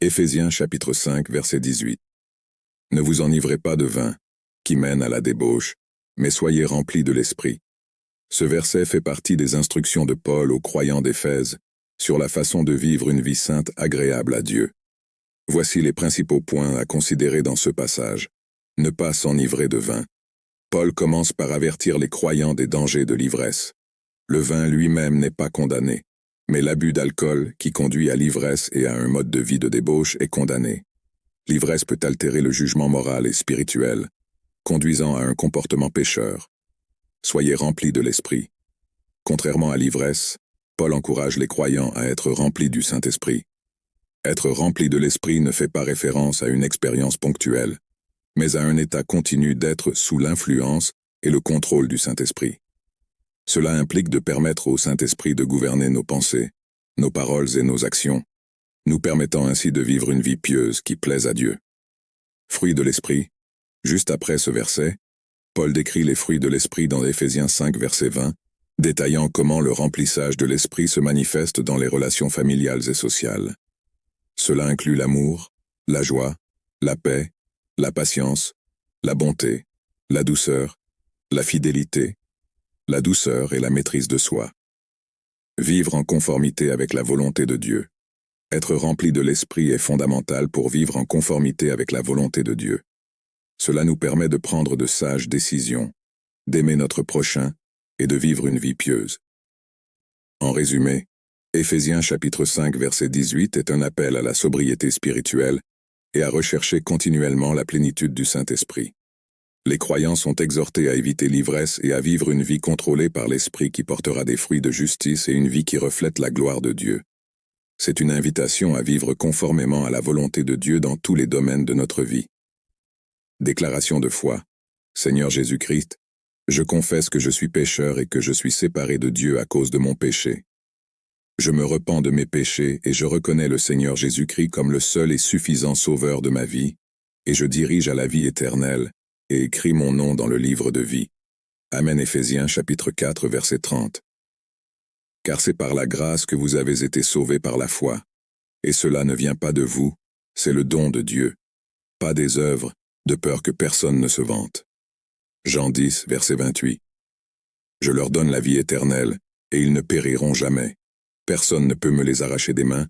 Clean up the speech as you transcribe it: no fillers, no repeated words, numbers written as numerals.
Éphésiens chapitre 5 verset 18. Ne vous enivrez pas de vin, qui mène à la débauche, mais soyez remplis de l'esprit. Ce verset fait partie des instructions de Paul aux croyants d'Éphèse sur la façon de vivre une vie sainte agréable à Dieu. Voici les principaux points à considérer dans ce passage. Ne pas s'enivrer de vin. Paul commence par avertir les croyants des dangers de l'ivresse. Le vin lui-même n'est pas condamné, mais l'abus d'alcool qui conduit à l'ivresse et à un mode de vie de débauche est condamné. L'ivresse peut altérer le jugement moral et spirituel, conduisant à un comportement pécheur. Soyez remplis de l'esprit. Contrairement à l'ivresse, Paul encourage les croyants à être remplis du Saint-Esprit. Être rempli de l'esprit ne fait pas référence à une expérience ponctuelle, mais à un état continu d'être sous l'influence et le contrôle du Saint-Esprit. Cela implique de permettre au Saint-Esprit de gouverner nos pensées, nos paroles et nos actions, nous permettant ainsi de vivre une vie pieuse qui plaise à Dieu. Fruits de l'Esprit. Juste après ce verset, Paul décrit les fruits de l'Esprit dans Éphésiens 5 verset 20, détaillant comment le remplissage de l'Esprit se manifeste dans les relations familiales et sociales. Cela inclut l'amour, la joie, la paix, la patience, la bonté, la douceur, la fidélité, la douceur et la maîtrise de soi. Vivre en conformité avec la volonté de Dieu. Être rempli de l'Esprit est fondamental pour vivre en conformité avec la volonté de Dieu. Cela nous permet de prendre de sages décisions, d'aimer notre prochain et de vivre une vie pieuse. En résumé, Éphésiens chapitre 5 verset 18 est un appel à la sobriété spirituelle et à rechercher continuellement la plénitude du Saint-Esprit. Les croyants sont exhortés à éviter l'ivresse et à vivre une vie contrôlée par l'Esprit qui portera des fruits de justice et une vie qui reflète la gloire de Dieu. C'est une invitation à vivre conformément à la volonté de Dieu dans tous les domaines de notre vie. Déclaration de foi. Seigneur Jésus-Christ, je confesse que je suis pécheur et que je suis séparé de Dieu à cause de mon péché. Je me repens de mes péchés et je reconnais le Seigneur Jésus-Christ comme le seul et suffisant sauveur de ma vie, et je dirige à la vie éternelle, et écris mon nom dans le livre de vie. Amen. Éphésiens chapitre 4 verset 30. Car c'est par la grâce que vous avez été sauvés par la foi, et cela ne vient pas de vous, c'est le don de Dieu, pas des œuvres, de peur que personne ne se vante. Jean 10 verset 28. Je leur donne la vie éternelle, et ils ne périront jamais. Personne ne peut me les arracher des mains,